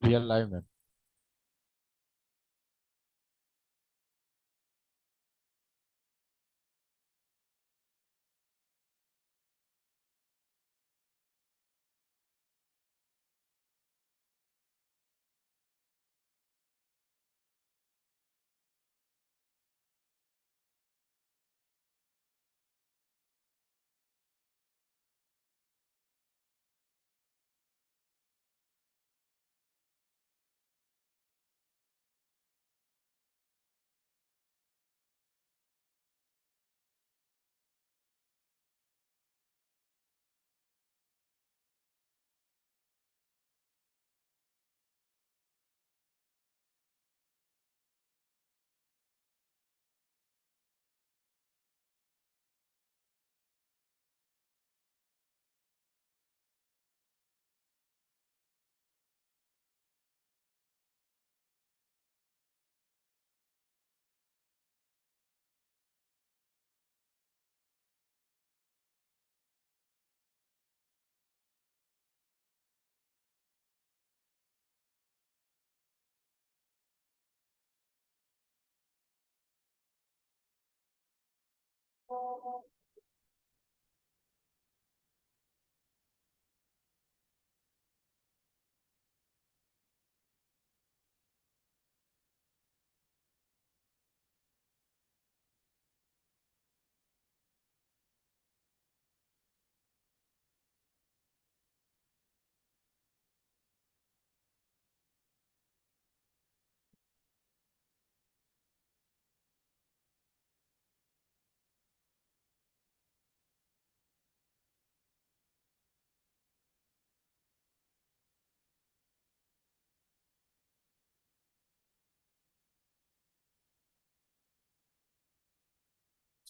We are live, ma'am.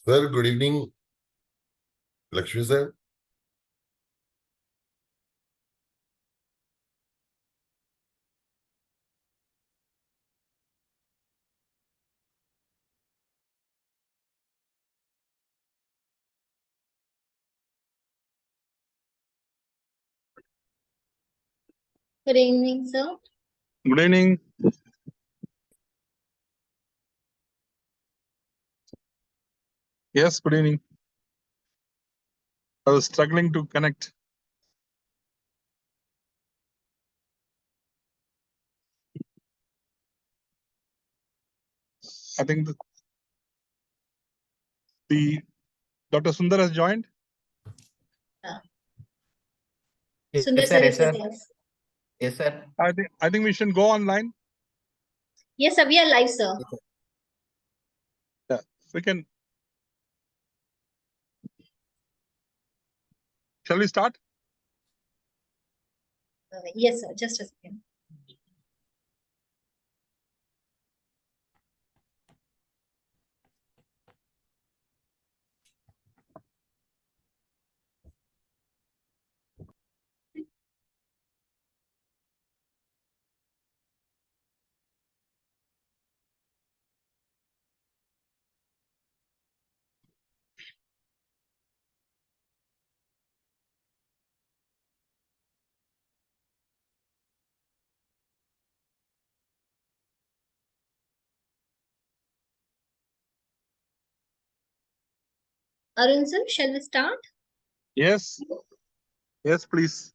Sir, good evening. Lakshmi sir. Good evening, sir. Good evening. Yes, good evening. I was struggling to connect. I think the Dr. Sundar has joined. Yes, Sundar sir. sir Yes, is sir. with us. Yes, sir. I think we should go online. Yes, sir. We are live, sir. Yeah, we can. Shall we start? Yes, sir. Just a second. Arun sir, shall we start? Yes. Yes, please.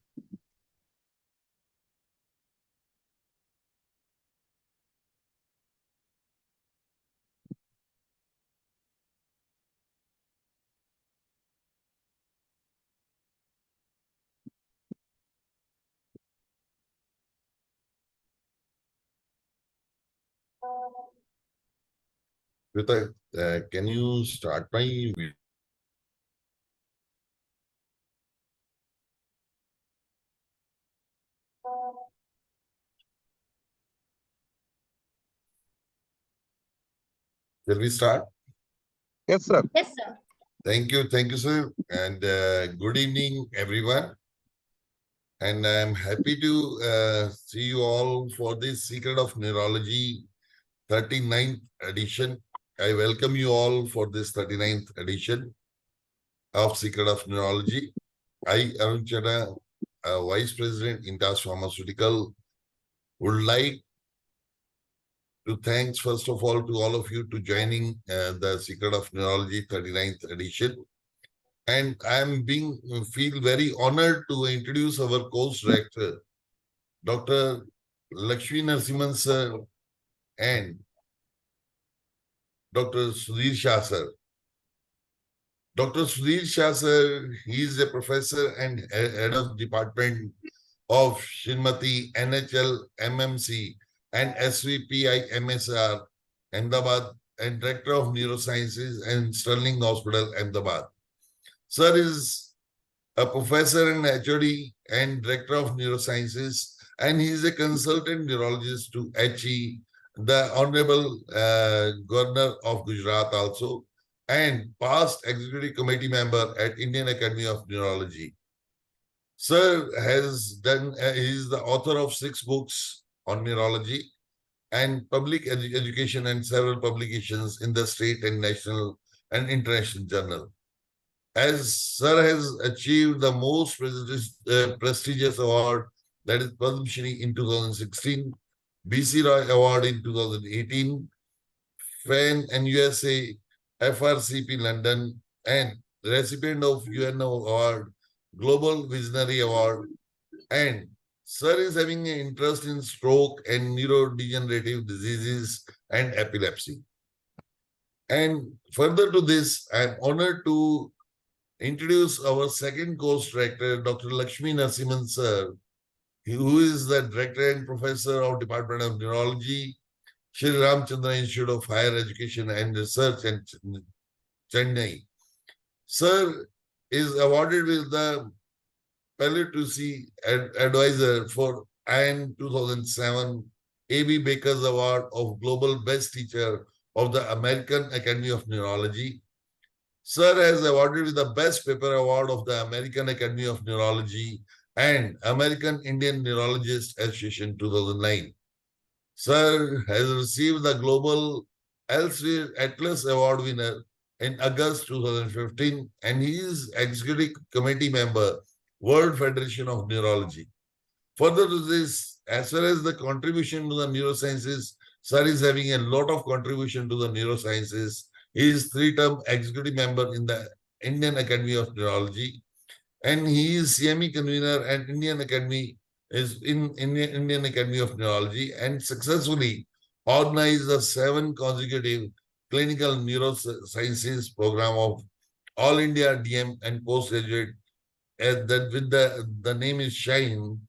Shweta, can you start my video? Shall we start? Yes, sir. Yes, sir. Thank you, sir. And good evening, everyone. And I'm happy to see you all for this Secret of Neurology 39th edition. I welcome you all for this 39th edition of Secret of Neurology. I, Arun Chana, Vice President, Intas Pharmaceutical, would like to thanks first of all to all of you to joining the Secret of Neurology 39th edition. And I'm feel very honored to introduce our course director, Dr. Lakshmi Narasimhan sir and Dr. Sudhir Shah sir. Dr. Sudhir Shah sir, he is a professor and head of department of Srimati NHL MMC and SVPI MSR Ahmedabad and Director of Neurosciences and Sterling Hospital Ahmedabad. Sir is a professor and HOD and Director of Neurosciences, and he is a consultant neurologist to HE, the Honorable Governor of Gujarat also, and past Executive Committee member at Indian Academy of Neurology. Sir has done, he is the author of 6 books on neurology and public education and several publications in the state and national and international journal. As Sir has achieved the most prestigious award, that is Padma Shri in 2016, BC Roy Award in 2018, FAN and USA FRCP London, and recipient of UNO Award, Global Visionary Award, and Sir is having an interest in stroke and neurodegenerative diseases and epilepsy. And further to this, I am honored to introduce our second course director, Dr. Lakshmi Narasimhan sir, who is the director and professor of Department of Neurology, Shri Ramchandra Institute of Higher Education and Research in Chennai. Sir is awarded with the Palliative Advisor for IN 2007 A.B. Baker's Award of Global Best Teacher of the American Academy of Neurology. Sir has awarded with the Best Paper Award of the American Academy of Neurology and American Indian Neurologist Association 2009. Sir has received the Global Elsevier Atlas Award winner in August 2015, and he is Executive Committee member, World Federation of Neurology. Further to this, as far as the contribution to the neurosciences, Sir is having a lot of contribution to the neurosciences. He is 3-term executive member in the Indian Academy of Neurology, and he is CME convener at Indian Academy Indian Academy of Neurology, and successfully organized the 7 consecutive clinical neurosciences program of All India DM and postgraduate, that with the name is Shine.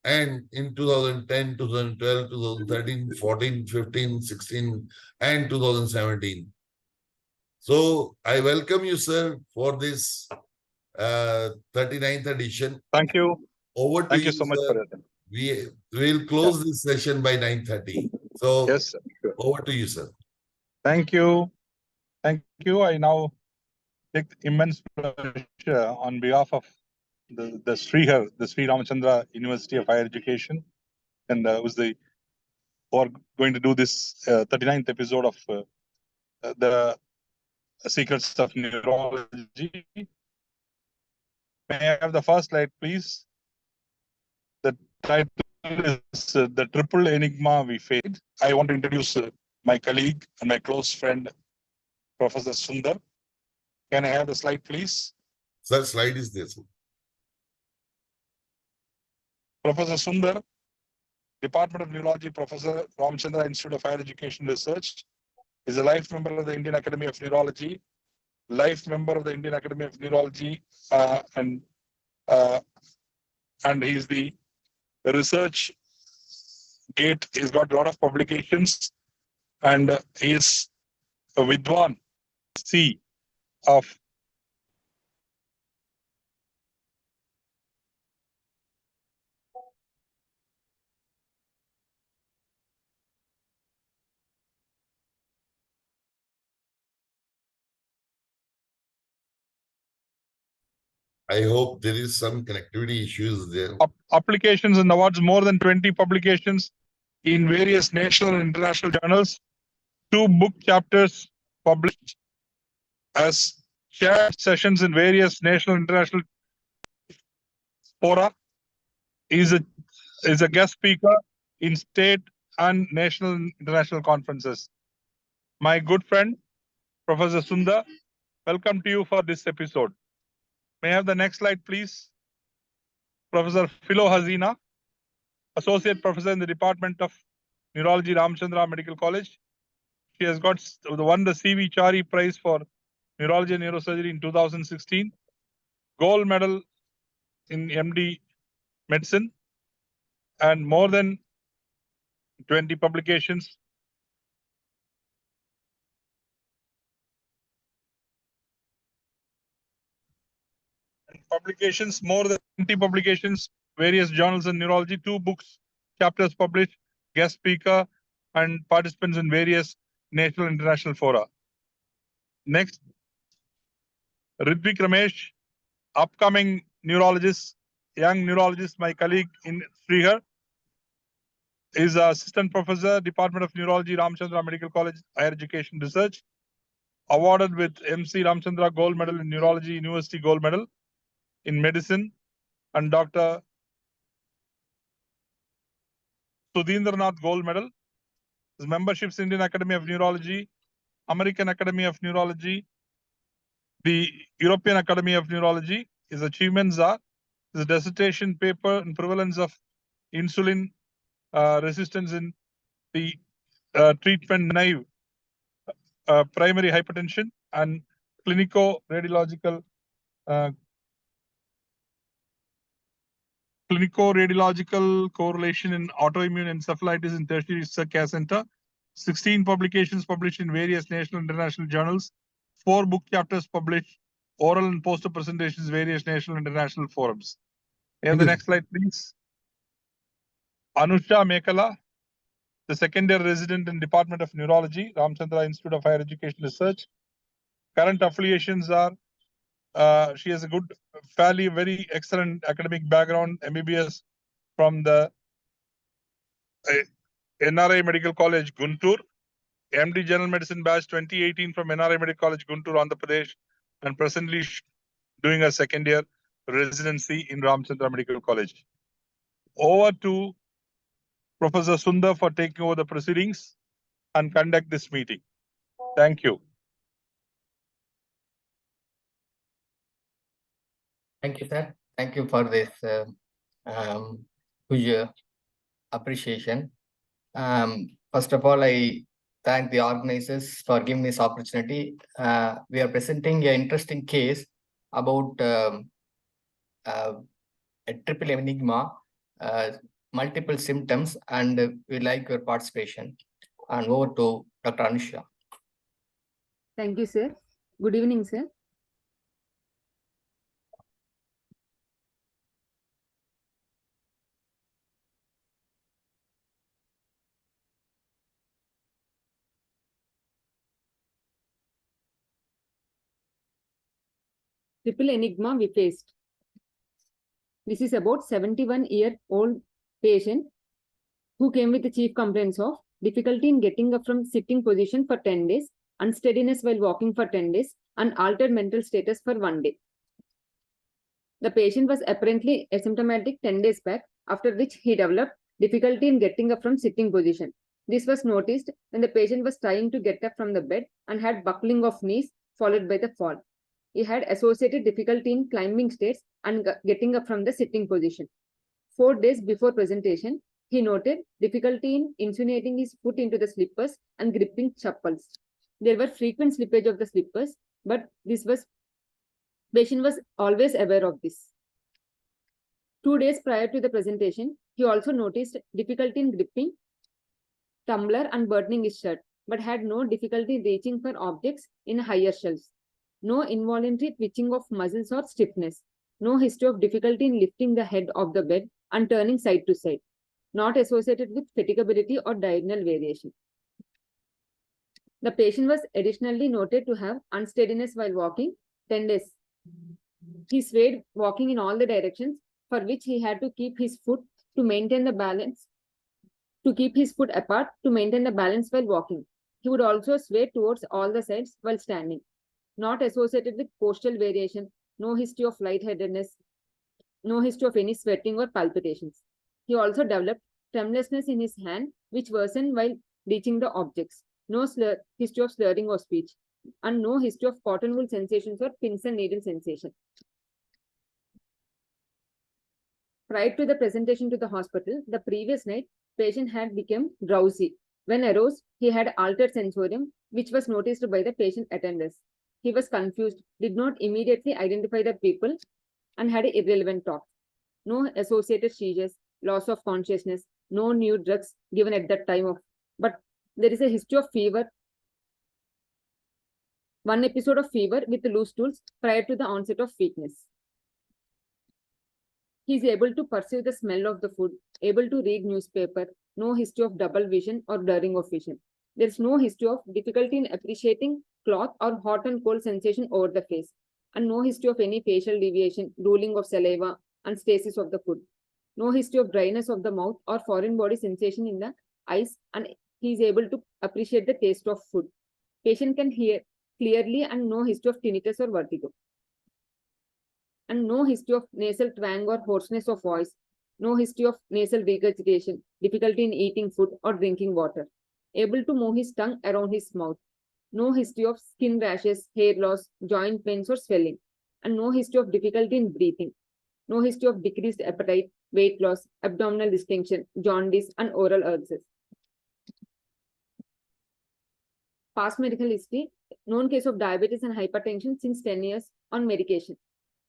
And in 2010, 2012, 2013, 14, 15, 16, and 2017. So I welcome you, sir, for this 39th edition. Thank you. Over to Thank you so much for sir. that. We will close this session by 9:30. So Yes, sir. Sure. over to you, sir. Thank you. Thank you. I now take immense pleasure on behalf of the Sri Ramachandra University of Higher Education, and who are going to do this 39th episode of the Secrets of Neurology. May I have the first slide, please? The title is The Triple Enigma We Faced. I want to introduce my colleague and my close friend, Professor Sundar. Can I have the slide, please? Sir, slide is there, sir. Professor Sundar, Department of Neurology, Professor, Ramchandra Institute of Higher Education Research, is a life member of the Indian Academy of Neurology, life member of the Indian Academy of Neurology, and he's the research gate. He's got a lot of publications, and he's a Vidwan C of I hope there is some connectivity issues there. applications and awards, more than 20 publications in various national and international journals, 2 book chapters published, as chaired sessions in various national and international fora. Is a guest speaker in state and national and international conferences. My good friend, Professor Sundar, welcome to you for this episode. May I have the next slide, please? Professor Philo Hazina, Associate Professor in the Department of Neurology, Ramchandra Medical College. She has won the C.V. Chari Prize for Neurology and Neurosurgery in 2016, Gold Medal in MD Medicine, and more than 20 publications. More than 20 publications, various journals in neurology, 2 books, chapters published, guest speaker, and participants in various national and international fora. Next, Ritvik Ramesh, upcoming neurologist, young neurologist, my colleague in Srihar, is assistant professor, Department of Neurology, Ramchandra Medical College, Higher Education Research, awarded with MC Ramchandra Gold Medal in Neurology, University Gold Medal in Medicine, and Dr. Sudhindranath Gold Medal. His memberships Indian Academy of Neurology, American Academy of Neurology, the European Academy of Neurology. His achievements are his dissertation paper on prevalence of insulin resistance in the treatment naive primary hypertension and clinico-radiological correlation in autoimmune encephalitis in tertiary care center. 16 publications published in various national and international journals. 4 book chapters published. Oral and poster presentations, various national and international forums. Have the next slide, please. Anusha Mekala, the second year resident in Department of Neurology, Ramchandra Institute of Higher Education Research. Current affiliations are, she has a good, very excellent academic background, MBBS from the NRI Medical College, Guntur, MD General Medicine Batch 2018 from NRI Medical College, Guntur, Andhra Pradesh, and presently doing a second year residency in Ramchandra Medical College. Over to Professor Sundar for taking over the proceedings and conduct this meeting. Thank you. Thank you, sir. Thank you for this huge appreciation. First of all, I thank the organizers for giving this opportunity. We are presenting an interesting case about a triple enigma, multiple symptoms, and we like your participation. And over to Dr. Anusha. Thank you, sir. Good evening, sir. Triple enigma we faced. This is about 71-year-old patient who came with the chief complaints of difficulty in getting up from sitting position for 10 days, unsteadiness while walking for 10 days, and altered mental status for 1 day. The patient was apparently asymptomatic 10 days back, after which he developed difficulty in getting up from sitting position. This was noticed when the patient was trying to get up from the bed and had buckling of knees followed by the fall. He had associated difficulty in climbing stairs and getting up from the sitting position. 4 days before presentation, he noted difficulty in insinuating his foot into the slippers and gripping chappals. There were frequent slippage of the slippers, but patient was always aware of this. 2 days prior to the presentation, he also noticed difficulty in gripping tumbler and buttoning his shirt, but had no difficulty reaching for objects in higher shelves. No involuntary twitching of muscles or stiffness. No history of difficulty in lifting the head of the bed and turning side to side. Not associated with fatigability or diagonal variation. The patient was additionally noted to have unsteadiness while walking 10 days. He swayed walking in all the directions, for which he had to keep his foot to maintain the balance, to keep his foot apart to maintain the balance while walking. He would also sway towards all the sides while standing. Not associated with postural variation, no history of lightheadedness, no history of any sweating or palpitations. He also developed tremulousness in his hand, which worsened while reaching the objects. No history of slurring or speech, and no history of cotton wool sensations or pins and needle sensation. Prior to the presentation to the hospital, the previous night, patient had become drowsy. When arose, he had altered sensorium, which was noticed by the patient attendants. He was confused, did not immediately identify the people, and had irrelevant talk. No associated seizures, loss of consciousness, no new drugs given at that time but there is a history of fever. One episode of fever with loose stools prior to the onset of weakness. He is able to perceive the smell of the food, able to read newspaper, no history of double vision or blurring of vision. There is no history of difficulty in appreciating cloth or hot and cold sensation over the face, and no history of any facial deviation, drooling of saliva, and stasis of the food. No history of dryness of the mouth or foreign body sensation in the eyes, and he is able to appreciate the taste of food. Patient can hear clearly and no history of tinnitus or vertigo. And no history of nasal twang or hoarseness of voice, no history of nasal regurgitation, difficulty in eating food or drinking water, able to move his tongue around his mouth, no history of skin rashes, hair loss, joint pains or swelling, and no history of difficulty in breathing, no history of decreased appetite, weight loss, abdominal distension, jaundice, and oral ulcers. Past medical history, known case of diabetes and hypertension since 10 years on medication.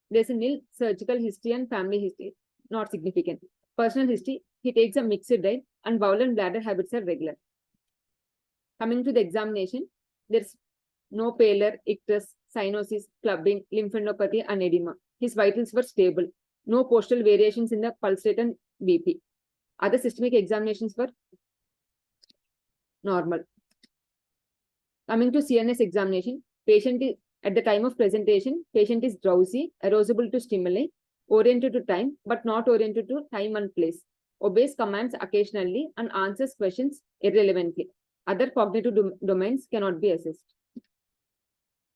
There's a nil surgical history and family history, not significant. Personal history, he takes a mixed diet and bowel and bladder habits are regular. Coming to the examination, there's no pallor, ictus, cyanosis, clubbing, lymphadenopathy, and edema. His vitals were stable. No postal variations in the pulse rate and BP. Other systemic examinations were normal. Coming to CNS examination, patient is at the time of presentation, patient is drowsy, arousable to stimuli, oriented to time, but not oriented to time and place, obeys commands occasionally, and answers questions irrelevantly. Other cognitive domains cannot be assessed.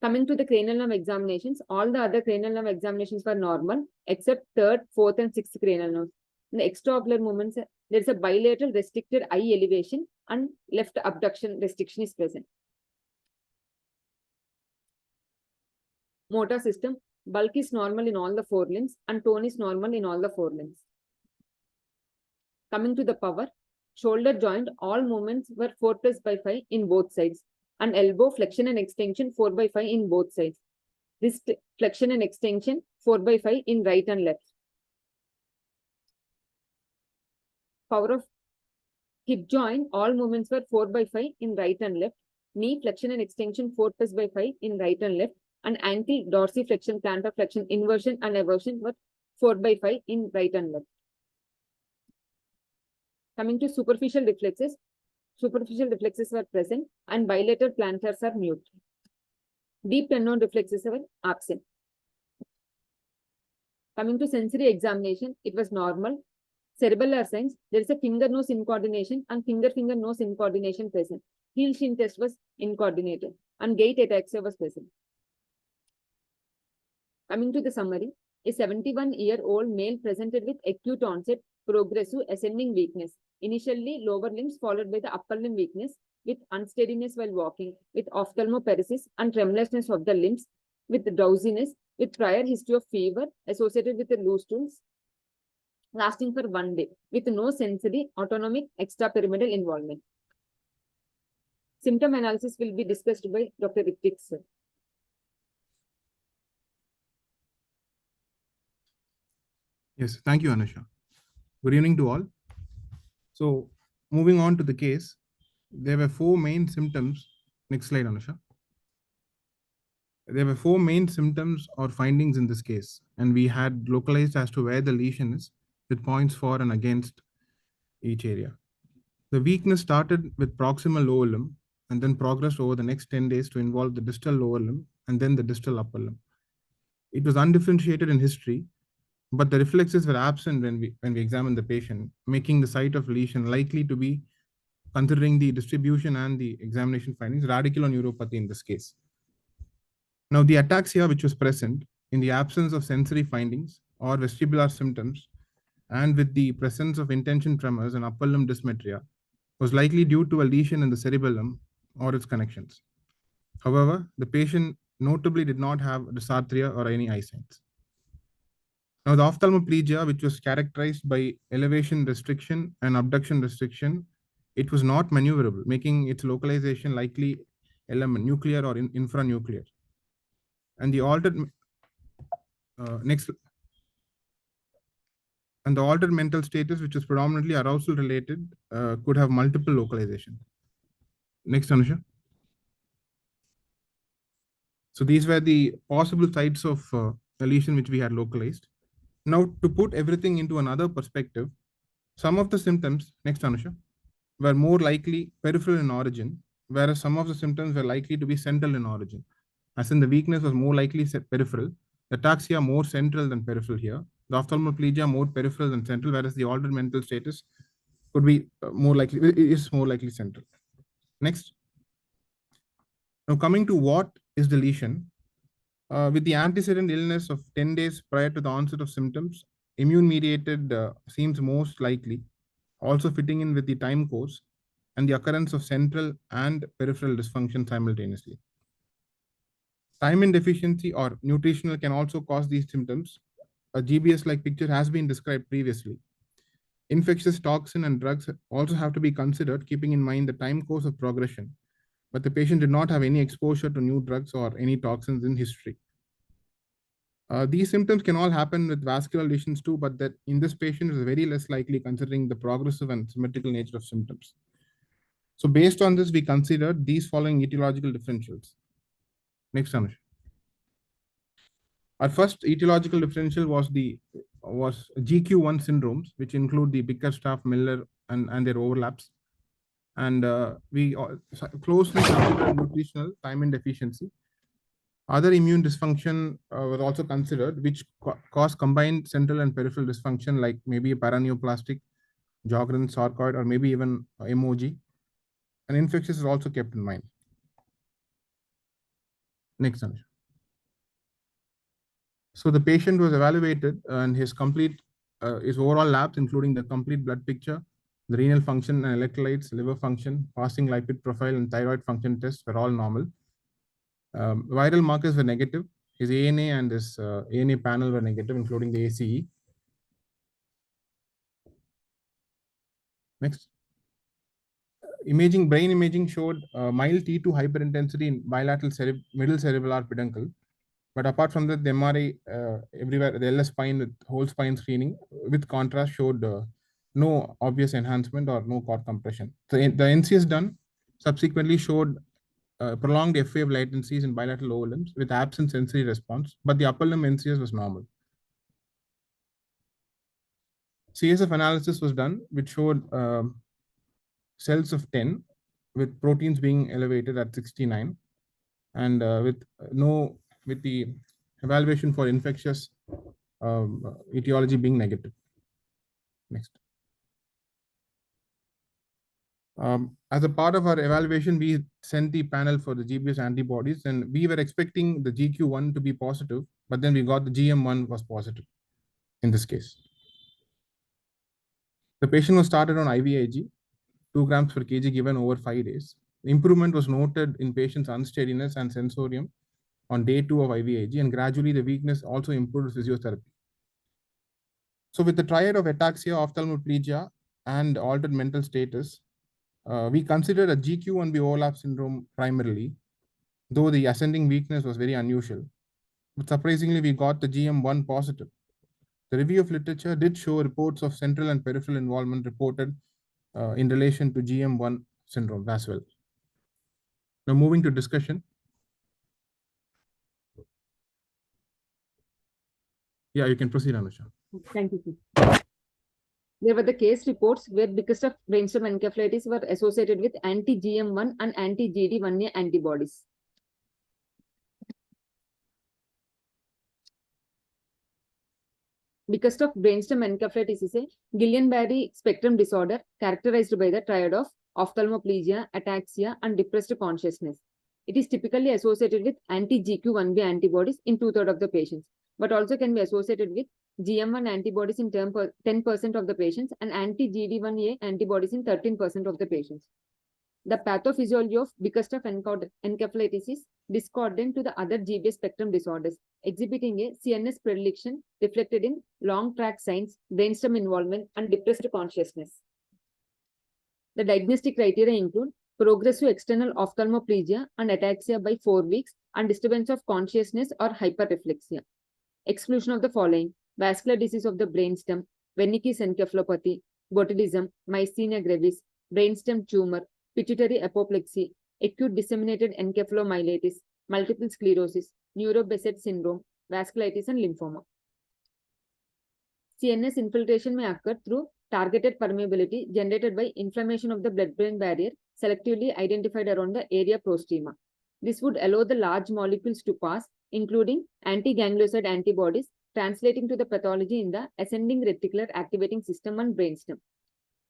Coming to the cranial nerve examinations, all the other cranial nerve examinations were normal, except third, fourth, and sixth cranial nerves. In the extraocular movements, there is a bilateral restricted eye elevation and left abduction restriction is present. Motor system, bulk is normal in all the four limbs and tone is normal in all the four limbs. Coming to the power, shoulder joint, all movements were 4+/5 in both sides, and elbow flexion and extension 4/5 in both sides. Wrist flexion and extension 4/5 in right and left. Power of hip joint, all movements were 4/5 in right and left. Knee flexion and extension 4+/5 in right and left. And ankle dorsiflexion, plantar flexion, inversion, and eversion were 4/5 in right and left. Coming to superficial reflexes were present and bilateral plantars are mute. Deep tenon reflexes were absent. Coming to sensory examination, it was normal. Cerebellar signs, there is a finger-nose incoordination and finger-finger-nose incoordination present. Heel-shin test was incoordinated and gait ataxia was present. Coming to the summary, a 71-year-old male presented with acute onset, progressive ascending weakness. Initially, lower limbs followed by the upper limb weakness with unsteadiness while walking, with ophthalmoparesis and tremulousness of the limbs, with drowsiness, with prior history of fever associated with the loose stools, lasting for 1 day, with no sensory, autonomic, extrapyramidal involvement. Symptom analysis will be discussed by Dr. Ritik sir. Yes, thank you, Anusha. Good evening to all. So, moving on to the case, there were 4 main symptoms. Next slide, Anusha. There were 4 main symptoms or findings in this case, and we had localized as to where the lesion is with points for and against each area. The weakness started with proximal lower limb and then progressed over the next 10 days to involve the distal lower limb and then the distal upper limb. It was undifferentiated in history, but the reflexes were absent when we examined the patient, making the site of lesion likely to be, considering the distribution and the examination findings, radicular neuropathy in this case. Now, the ataxia which was present in the absence of sensory findings or vestibular symptoms and with the presence of intention tremors and upper limb dysmetria was likely due to a lesion in the cerebellum or its connections. However, the patient notably did not have dysarthria or any eye signs. Now, the ophthalmoplegia, which was characterized by elevation restriction and abduction restriction, it was not maneuverable, making its localization likely element nuclear or infranuclear. And the altered and the altered mental status, which is predominantly arousal related, could have multiple localization. Next, Anusha. So these were the possible sites of a lesion which we had localized. Now, to put everything into another perspective, some of the symptoms, next Anusha, were more likely peripheral in origin, whereas some of the symptoms were likely to be central in origin. As in, the weakness was more likely peripheral, the ataxia more central than peripheral here, the ophthalmoplegia more peripheral than central, whereas the altered mental status could be more likely, is more likely central. Next. Now, coming to what is the lesion, with the antecedent illness of 10 days prior to the onset of symptoms, immune-mediated seems most likely, also fitting in with the time course and the occurrence of central and peripheral dysfunction simultaneously. Thiamine deficiency or nutritional can also cause these symptoms. A GBS-like picture has been described previously. Infectious toxin and drugs also have to be considered, keeping in mind the time course of progression, but the patient did not have any exposure to new drugs or any toxins in history. These symptoms can all happen with vascular lesions too, but that in this patient is very less likely considering the progressive and symmetrical nature of symptoms. So based on this, we considered these following etiological differentials. Next, Anush. Our first etiological differential was GQ1 syndromes, which include the Bickerstaff, Miller, and their overlaps. And we closely considered nutritional thiamine deficiency. Other immune dysfunction was also considered, which cause combined central and peripheral dysfunction, like maybe a paraneoplastic, Sjogren, sarcoid, or maybe even MOG. And infectious is also kept in mind. Next, Anush. So the patient was evaluated and his overall labs, including the complete blood picture, the renal function and electrolytes, liver function, fasting lipid profile, and thyroid function tests were all normal. Viral markers were negative. His ANA and his ANA panel were negative, including the ACE. Next. Brain imaging showed mild T2 hyperintensity in bilateral middle cerebellar peduncle. But apart from that, the MRI everywhere, the LS spine with whole spine screening with contrast showed no obvious enhancement or no cord compression. So the NCS done subsequently showed prolonged F wave latencies in bilateral lower limbs with absent sensory response, but the upper limb NCS was normal. CSF analysis was done, which showed cells of 10 with proteins being elevated at 69 and with the evaluation for infectious etiology being negative. Next. As a part of our evaluation, we sent the panel for the GBS antibodies, and we were expecting the GQ1 to be positive, but then we got the GM1 was positive in this case. The patient was started on IVIG, 2 grams per kg given over 5 days. The improvement was noted in patient's unsteadiness and sensorium on day 2 of IVIG, and gradually the weakness also improved with physiotherapy. So with the triad of ataxia, ophthalmoplegia, and altered mental status, we considered a GQ1B overlap syndrome primarily, though the ascending weakness was very unusual. But surprisingly, we got the GM1 positive. The review of literature did show reports of central and peripheral involvement reported in relation to GM1 syndrome as well. Now moving to discussion. Yeah, you can proceed, Anusha. Thank you, sir. There were the case reports where Bickerstaff brainstem encephalitis were associated with anti-GM1 and anti-GD1A antibodies. Bickerstaff brainstem encephalitis is a Guillain-Barré spectrum disorder characterized by the triad of ophthalmoplegia, ataxia, and depressed consciousness. It is typically associated with anti-GQ1B antibodies in 2/3 of the patients, but also can be associated with GM1 antibodies in 10% of the patients and anti-GD1A antibodies in 13% of the patients. The pathophysiology of Bickerstaff encephalitis is discordant to the other GBA spectrum disorders, exhibiting a CNS predilection reflected in long track signs, brainstem involvement, and depressed consciousness. The diagnostic criteria include progressive external ophthalmoplegia and ataxia by 4 weeks and disturbance of consciousness or hyperreflexia. Exclusion of the following: vascular disease of the brainstem, Wernicke's encephalopathy, botulism, myasthenia gravis, brainstem tumor, pituitary apoplexy, acute disseminated encephalomyelitis, multiple sclerosis, neurobesset syndrome, vasculitis, and lymphoma. CNS infiltration may occur through targeted permeability generated by inflammation of the blood-brain barrier selectively identified around the area prostrema. This would allow the large molecules to pass, including anti-ganglioside antibodies, translating to the pathology in the ascending reticular activating system and brainstem.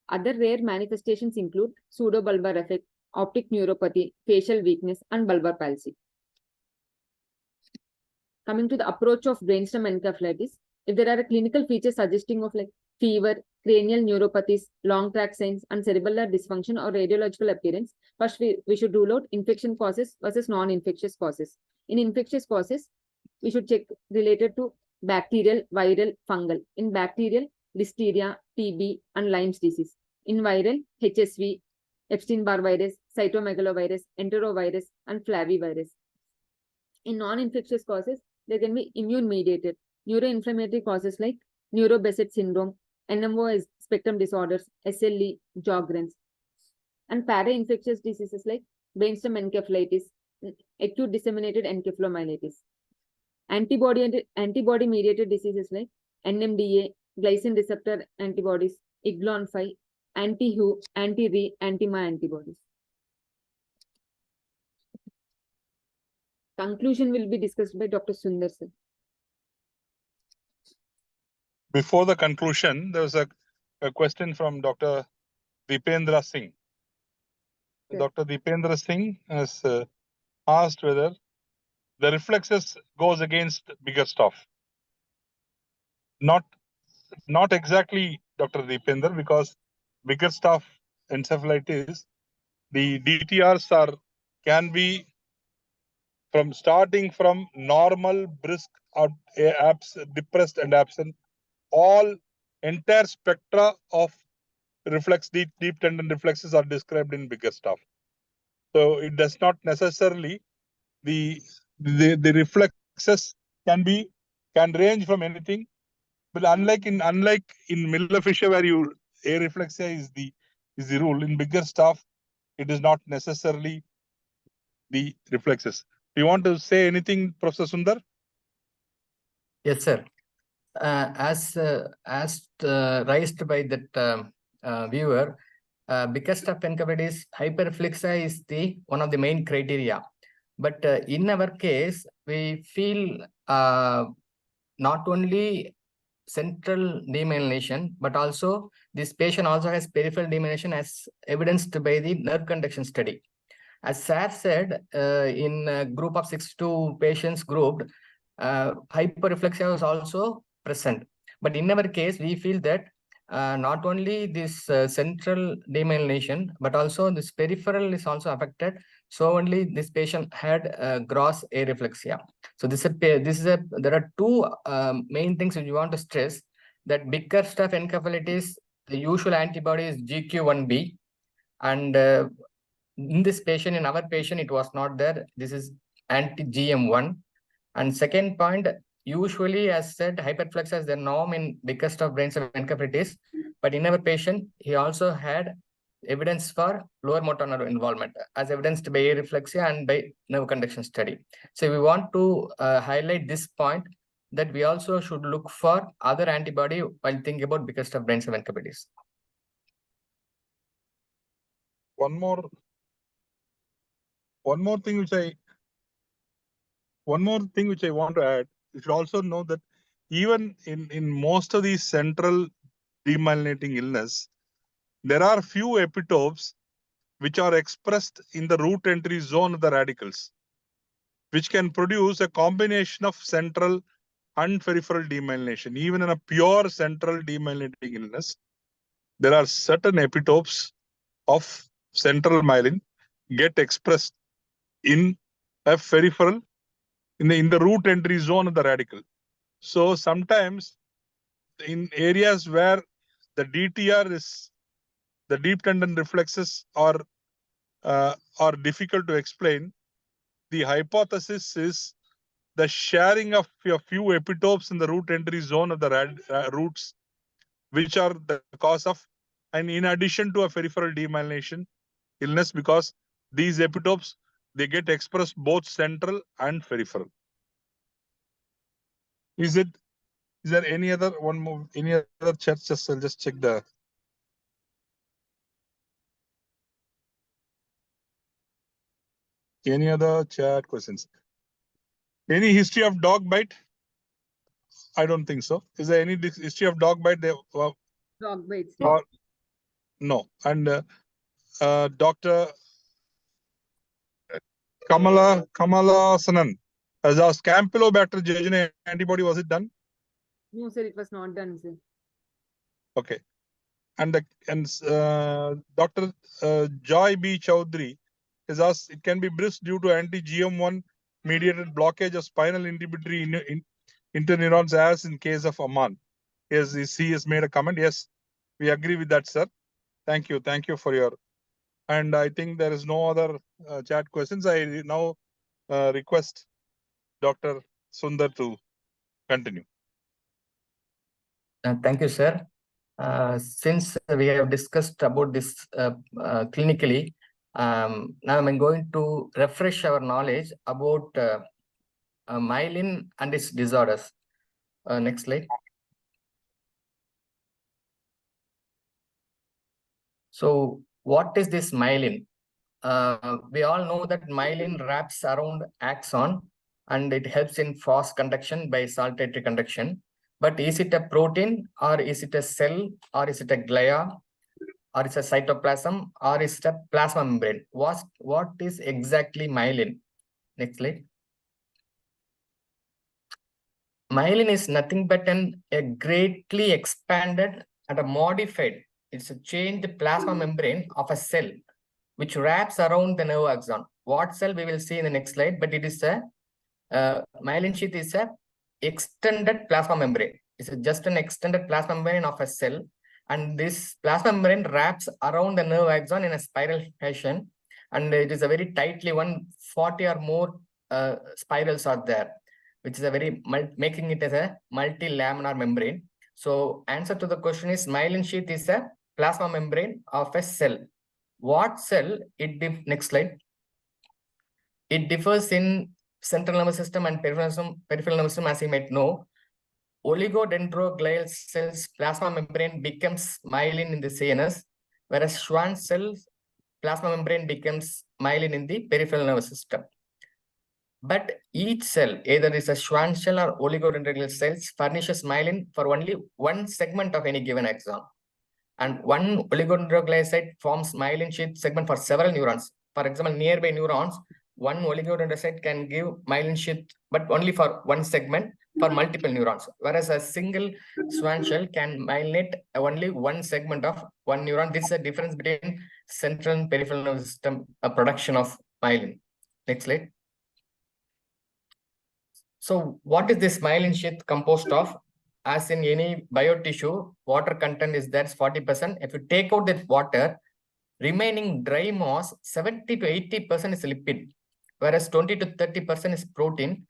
Other rare manifestations include pseudobulbar effect, optic neuropathy, facial weakness, and bulbar palsy. Coming to the approach of brainstem encephalitis, if there are clinical features suggesting of like fever, cranial neuropathies, long track signs, and cerebellar dysfunction or radiological appearance, first we should rule out infection causes versus non-infectious causes. In infectious causes, we should check related to bacterial, viral, fungal. In bacterial, listeria, TB, and Lyme's disease. In viral, HSV, Epstein-Barr virus, cytomegalovirus, enterovirus, and flavivirus. In non-infectious causes, there can be immune-mediated, neuroinflammatory causes like neurobesset syndrome, NMO spectrum disorders, SLE, Sjogren's, and para-infectious diseases like brainstem encephalitis, acute disseminated encephalomyelitis. Antibody-mediated diseases like NMDA, glycine receptor antibodies, Iglon-5, anti-HU, anti-RE, anti-MA antibodies. Conclusion will be discussed by Dr. Sundar sir. Before the conclusion, there was a question from Dr. Deependra Singh. Yes. Dr. Deependra Singh has asked whether the reflexes goes against Bickerstaff. Not exactly, Dr. Deependra, because Bickerstaff encephalitis, the DTRs can be starting from normal, brisk, depressed, and absent. All entire spectra of deep tendon reflexes are described in Bickerstaff. So it does not necessarily the reflexes can range from anything, but unlike in Miller-Fisher where areflexia is the rule, in Bickerstaff it is not necessarily the reflexes. Do you want to say anything, Professor Sundar? Yes, sir. As raised by that viewer, Bickerstaff encephalitis, hyperreflexia is one of the main criteria. But in our case, we feel not only central demyelination, but also this patient also has peripheral demyelination as evidenced by the nerve conduction study. As Sir said, in a group of 62 patients grouped, hyperreflexia was also present. But in our case, we feel that not only this central demyelination, but also this peripheral is also affected. So only this patient had gross areflexia. So there are two main things which you want to stress, that Bickerstaff encephalitis, the usual antibody is GQ1B, and in this patient, in our patient, it was not there. This is anti-GM1. And second point, usually as said, hyperreflexia is the norm in Bickerstaff brainstem encephalitis. But in our patient, he also had evidence for lower motor nerve involvement, as evidenced by areflexia and by nerve conduction study. So we want to highlight this point, that we also should look for other antibody while thinking about Bickerstaff brainstem encephalitis. One more thing which I want to add, you should also know that even in most of these central demyelinating illness, there are few epitopes which are expressed in the root entry zone of the radicals, which can produce a combination of central and peripheral demyelination. Even in a pure central demyelinating illness, there are certain epitopes of central myelin get expressed in a peripheral, in the root entry zone of the radicle. So sometimes in areas where the DTR is, the deep tendon reflexes are difficult to explain, the hypothesis is the sharing of a few epitopes in the root entry zone of the roots, which are the cause of, and in addition to a peripheral demyelination illness, because these epitopes, they get expressed both central and peripheral. Is there any other one more, any other chat? I'll just check the. Any other chat questions? Any history of dog bite? I don't think so. Is there any history of dog bite? Dog bites. Or no? And Dr. Kamala Sanan has asked, Campylobacter jejuni antibody, was it done? No, sir, it was not done, sir. Okay. And Dr. Joy B. Chowdhury has asked, it can be bridged due to anti-GM1 mediated blockage of spinal inhibitory interneurons, as in case of Aman. Yes, he has made a comment. Yes, we agree with that, sir. Thank you. Thank you for your. And I think there is no other chat questions. I now request Dr. Sundar to continue. Thank you, sir. Since we have discussed about this clinically, now I'm going to refresh our knowledge about myelin and its disorders. Next slide. So what is this myelin? We all know that myelin wraps around axon and it helps in fast conduction by saltatory conduction. But is it a protein, or is it a cell, or is it a glia, or is it a cytoplasm, or is it a plasma membrane? What is exactly myelin? Next slide. Myelin is nothing but a greatly expanded and a modified, it's a changed plasma membrane of a cell which wraps around the nerve axon. What cell we will see in the next slide, but it is a myelin sheath is a extended plasma membrane. It's just an extended plasma membrane of a cell, and this plasma membrane wraps around the nerve axon in a spiral fashion, and it is a very tightly 140 or more spirals are there, which is a very making it as a multi-laminar membrane. So answer to the question is myelin sheath is a plasma membrane of a cell. What cell? Next slide. It differs in central nervous system and peripheral nervous system, as you might know. Oligodendroglial cells plasma membrane becomes myelin in the CNS, whereas Schwann cells plasma membrane becomes myelin in the peripheral nervous system. But each cell, either is a Schwann cell or oligodendroglial cells, furnishes myelin for only one segment of any given axon. And one oligodendroglyocyte forms myelin sheath segment for several neurons. For example, nearby neurons, one oligodendrocyte can give myelin sheath, but only for one segment for multiple neurons. Whereas a single Schwann cell can myelinate only one segment of one neuron. This is a difference between central and peripheral nervous system production of myelin. Next slide. So what is this myelin sheath composed of? As in any biotissue, water content is there 40%. If you take out that water, remaining dry mass, 70 to 80% is lipid, whereas 20 to 30% is protein.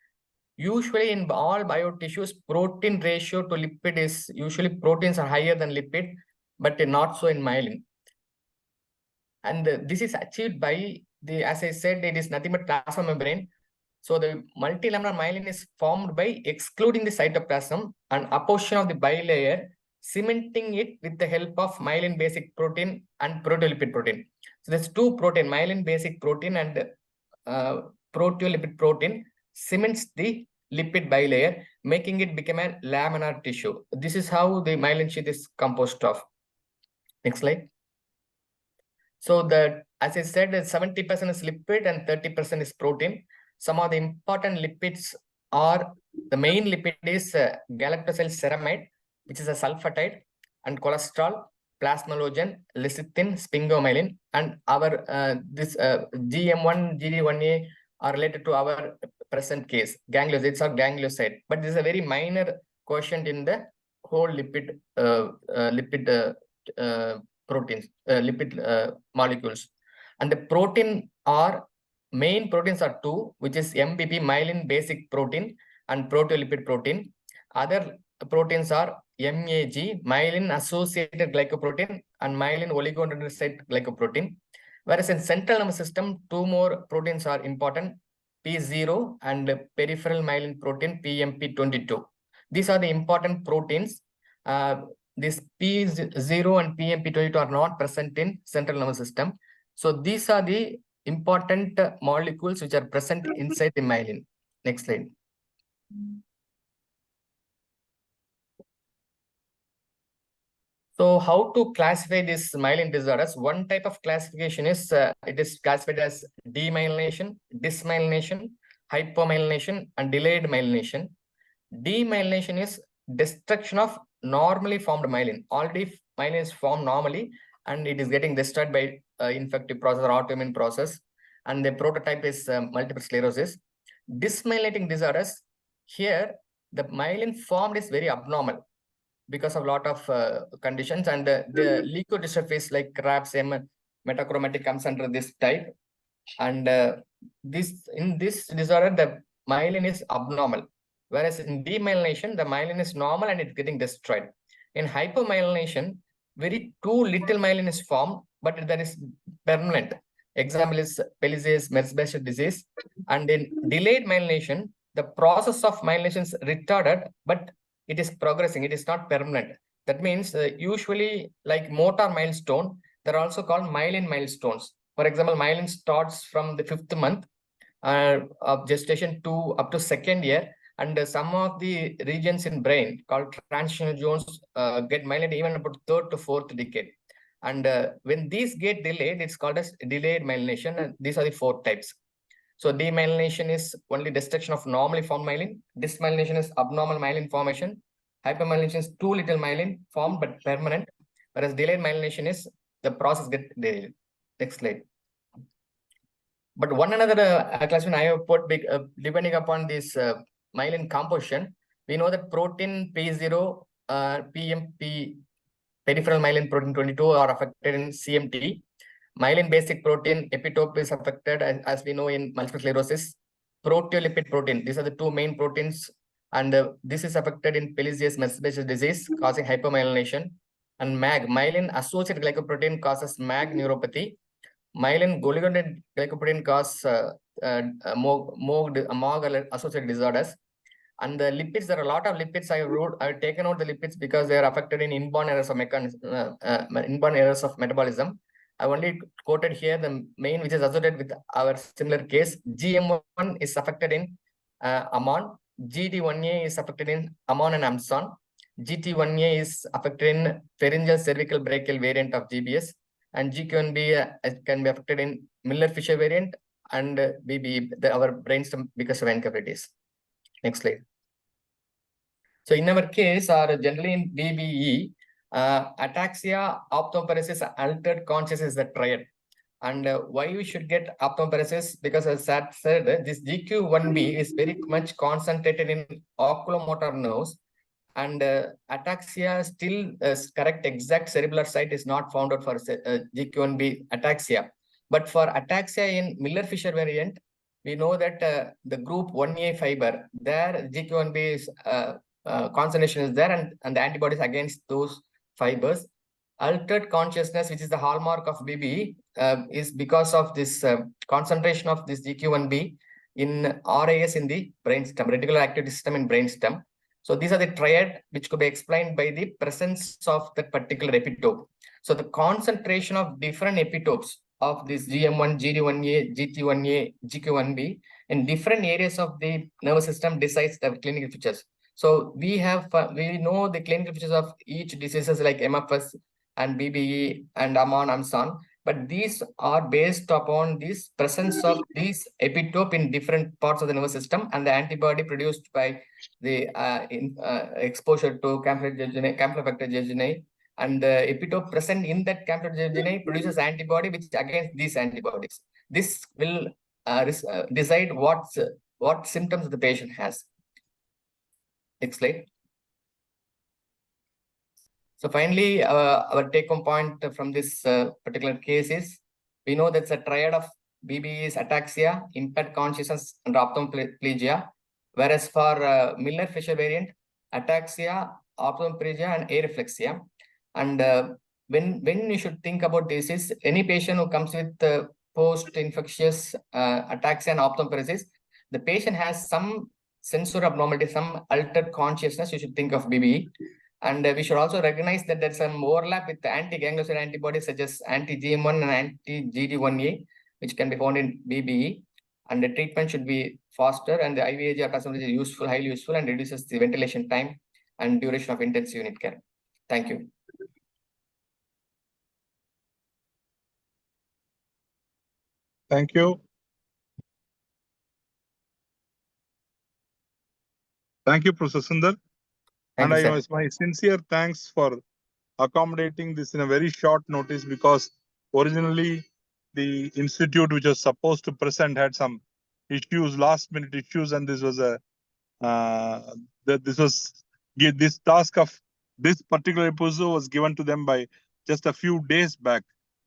Usually in all biotissues, protein ratio to lipid is usually proteins are higher than lipid, but not so in myelin. And this is achieved by as I said, it is nothing but plasma membrane. So the multilaminar myelin is formed by excluding the cytoplasm and apposition of the bilayer, cementing it with the help of myelin basic protein and proteolipid protein. So there's two protein, myelin basic protein and proteolipid protein cements the lipid bilayer, making it become a laminar tissue. This is how the myelin sheath is composed of. Next slide. So as I said, 70% is lipid and 30% is protein. Some of the important lipids are the main lipid is galactosyl ceramide, which is a sulfatide, and cholesterol, plasmalogen, lecithin, sphingomyelin, and our this GM1, GD1A are related to our present case. Gangliosides or ganglioside, but this is a very minor quotient in the whole lipid proteins, lipid molecules. And the protein are main proteins are two, which is MBP, myelin basic protein, and proteolipid protein. Other proteins are MAG, myelin associated glycoprotein, and myelin oligonucleotide glycoprotein. Whereas in central nervous system, two more proteins are important, P0 and peripheral myelin protein, PMP22. These are the important proteins. This P0 and PMP22 are not present in central nervous system. So these are the important molecules which are present inside the myelin. Next slide. So how to classify these myelin disorders? One type of classification is it is classified as demyelination, dysmyelination, hypomyelination, and delayed myelination. Demyelination is destruction of normally formed myelin. Already myelin is formed normally and it is getting destroyed by infective process or autoimmune process. And the prototype is multiple sclerosis. Dysmyelinating disorders, here the myelin formed is very abnormal because of a lot of conditions, and the leukodystrophies like RAPS, metachromatic comes under this type. And in this disorder, the myelin is abnormal. Whereas in demyelination, the myelin is normal and it's getting destroyed. In hypomyelination, very too little myelin is formed, but that is permanent. Example is Pelizaeus-Merzbacher disease. And in delayed myelination, the process of myelination is retarded, but it is progressing. It is not permanent. That means usually like motor milestone, they're also called myelin milestones. For example, myelin starts from the 5th month of gestation to up to 2nd year. And some of the regions in brain called transitional zones get myelin even about 3rd to 4th decade. And when these get delayed, it's called as delayed myelination. And these are the 4 types. So demyelination is only destruction of normally formed myelin. Dysmyelination is abnormal myelin formation. Hypomyelination is too little myelin formed but permanent. Whereas delayed myelination is the process get delayed. Next slide. But one another classification I have put depending upon this myelin composition, we know that protein P0, PMP, peripheral myelin protein 22 are affected in CMT. Myelin basic protein epitope is affected as we know in multiple sclerosis. Proteolipid protein, these are the 2 main proteins, and this is affected in Pelizaeus-Merzbacher disease causing hypomyelination. And MAG, myelin associated glycoprotein causes MAG neuropathy. Myelin oligonucleotide glycoprotein cause MOG associated disorders. And the lipids, there are a lot of lipids I've taken out the lipids because they are affected in inborn errors of inborn errors of metabolism. I only quoted here the main which is associated with our similar case. GM1 is affected in AMON. GD1A is affected in AMON and AMSON. GT1A is affected in pharyngeal cervical brachial variant of GBS. And GQ1B can be affected in Miller-Fisher variant and BBE, our brainstem because of encephalitis. Next slide. So in our case, or generally in BBE, ataxia, ophthalmoparesis, altered consciousness is the triad. And why we should get ophthalmoparesis? Because as Sept said, this GQ1B is very much concentrated in oculomotor nerves. And ataxia still correct exact cerebellar site is not found out for GQ1B ataxia. But for ataxia in Miller-Fisher variant, we know that the group 1A fiber, there GQ1B is concentration is there, and the antibodies against those fibers. Altered consciousness, which is the hallmark of BBE, is because of this concentration of this GQ1B in RAS in the brainstem, reticular activity system in brainstem. So these are the triad which could be explained by the presence of that particular epitope. So the concentration of different epitopes of this GM1, GD1A, GT1A, GQ1B in different areas of the nervous system decides the clinical features. So we know the clinical features of each diseases like MFS and BBE and AMON, AMSON. but these are based upon this presence of these epitope in different parts of the nervous system and the antibody produced by the exposure to Campylobacter jejuni, and the epitope present in that Campylobacter jejuni produces antibody which against these antibodies. This will decide what symptoms the patient has. Next slide. So finally, our take-home point from this particular case is, we know that's a triad of BBE is ataxia, impaired consciousness, and ophthalmoplegia. Whereas for Miller-Fisher variant, ataxia, ophthalmoplegia, and areflexia. And when you should think about this is any patient who comes with post-infectious ataxia and ophthalmoplegia, the patient has some sensory abnormality, some altered consciousness. You should think of BBE. And we should also recognize that there's some overlap with the anti-ganglioside antibodies such as anti-GM1 and anti-GD1A, which can be found in BBE. And the treatment should be faster, and the IVIG plasmid is useful, highly useful, and reduces the ventilation time and duration of intensive unit care. Thank you. Thank you. Thank you, Professor Sundar. Thank And you, I sir. my sincere thanks for accommodating this in a very short notice, because originally the institute which was supposed to present had some issues, last minute issues, and this was a this task of this particular episode was given to them by just a few days back.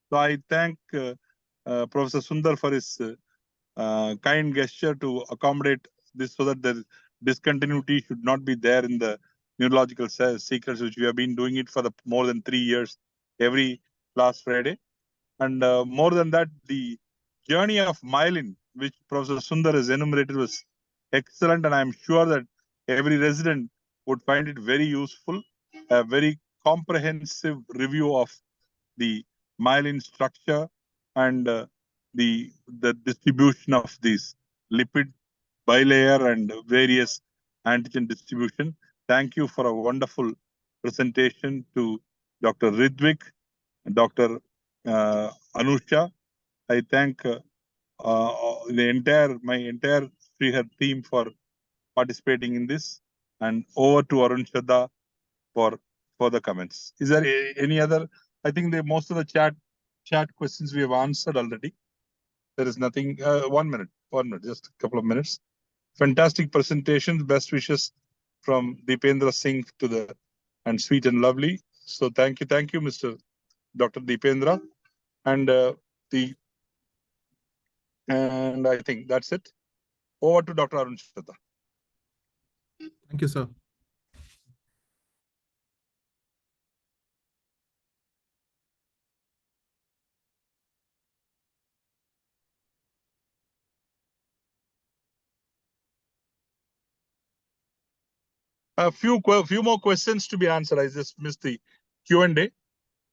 So I thank Professor Sundar for his kind gesture to accommodate this, so that the discontinuity should not be there in the neurological secrets, which we have been doing it for the more than 3 years, every last Friday. And more than that, the journey of myelin, which Professor Sundar has enumerated, was excellent, and I am sure that every resident would find it very useful. A very comprehensive review of the myelin structure and the distribution of these lipid bilayer and various antigen distribution. Thank you for a wonderful presentation to Dr. Ridvik, Dr. Anusha. I thank my entire Srihar team for participating in this, and over to Arun Shraddha for further comments. Is there any other? I think most of the chat questions we have answered already. There is nothing. 1 minute, just a couple of minutes. Fantastic presentations. Best wishes from Deependra Singh and Sweet and Lovely. So thank you, Mr. Dr. Deependra, and I think that's it. Over to Dr. Arun Shraddha. Thank you, sir. A few more questions to be answered. I just missed the Q&A.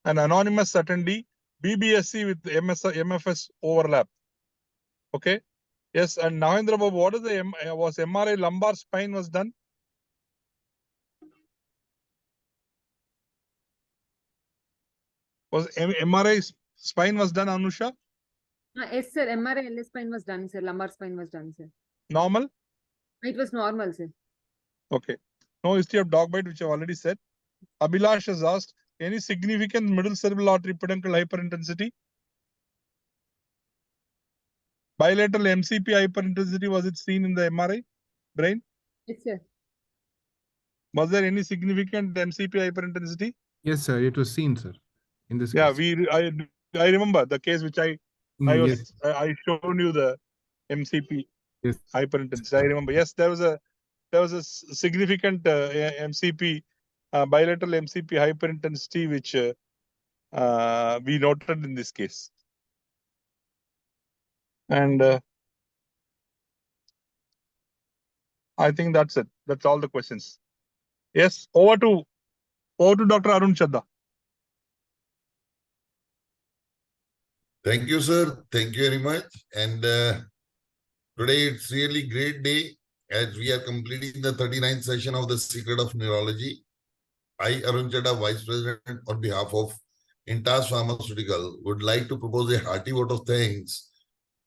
An anonymous attendee, BBSC with MFS overlap. Okay. Yes, and Nagendra Babu, what is was MRI lumbar spine was done? Was MRI spine was done, Anusha? Yes, sir. MRI LS spine was done, sir. Lumbar spine was done, sir. Normal? It was normal, sir. Okay. No history of dog bite, which I've already said. Abhilash has asked, any significant middle cerebral artery peduncle hyperintensity? Bilateral MCP hyperintensity, was it seen in the MRI brain? Yes, sir. Was there any significant MCP hyperintensity? Yes, sir. It was seen, sir. In this Yeah, case. I remember the case which I Yes. shown you the MCP Yes. hyperintensity. I remember. Yes, there was a significant MCP bilateral MCP hyperintensity which we noted in this case. And I think that's it. That's all the questions. Yes, over to Dr. Arun Shraddha. Thank you, sir. Thank you very much. And today it's really great day as we are completing the 39th session of the Secret of Neurology. I, Arun Chadha, Vice President, on behalf of Intas Pharmaceutical would like to propose a hearty vote of thanks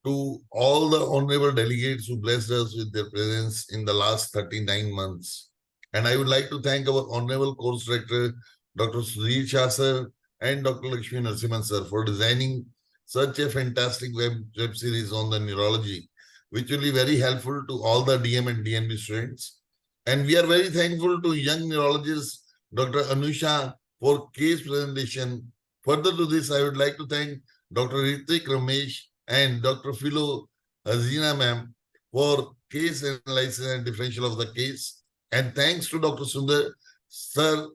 to all the honorable delegates who blessed us with their presence in the last 39 months. And I would like to thank our honorable course director, Dr. Sudhir Shah sir, and Dr. Lakshmi Narasimhan sir for designing such a fantastic web series on the neurology, which will be very helpful to all the DM and DNB students. And we are very thankful to young neurologist, Dr. Anusha, for case presentation. Further to this, I would like to thank Dr. Ritik Ramesh and Dr. Philo Hazina ma'am for case analysis and differential of the case. And thanks to Dr. Sundar, sir,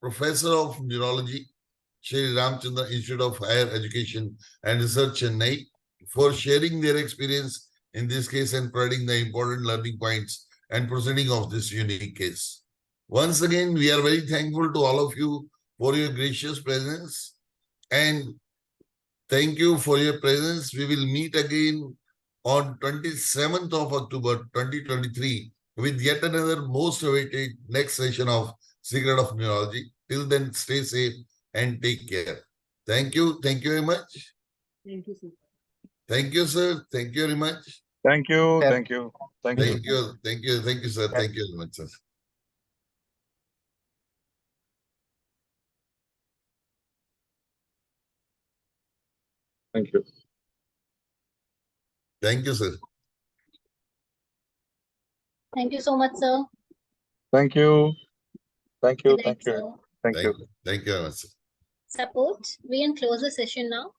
Professor of Neurology, Shri Ramchandra Institute of Higher Education and Research, Chennai, for sharing their experience in this case and providing the important learning points and proceeding of this unique case. Once again, we are very thankful to all of you for your gracious presence, and thank you for your presence. We will meet again on 27th of October 2023 with yet another most awaited next session of Secret of Neurology. Till then, stay safe and take care. Thank you. Thank you very much. Thank you, sir. Thank you, sir. Thank you very much. Thank you. Yeah. Thank you. Thank you. Thank you. Thank you. Thank you, sir. Yeah. Thank you very much, sir. Thank you. Thank you, sir. Thank you so much, sir. Thank you. Thank you. Good night, Thank you. sir. Thank you. Thank you very much, sir. Support. We can close the session now.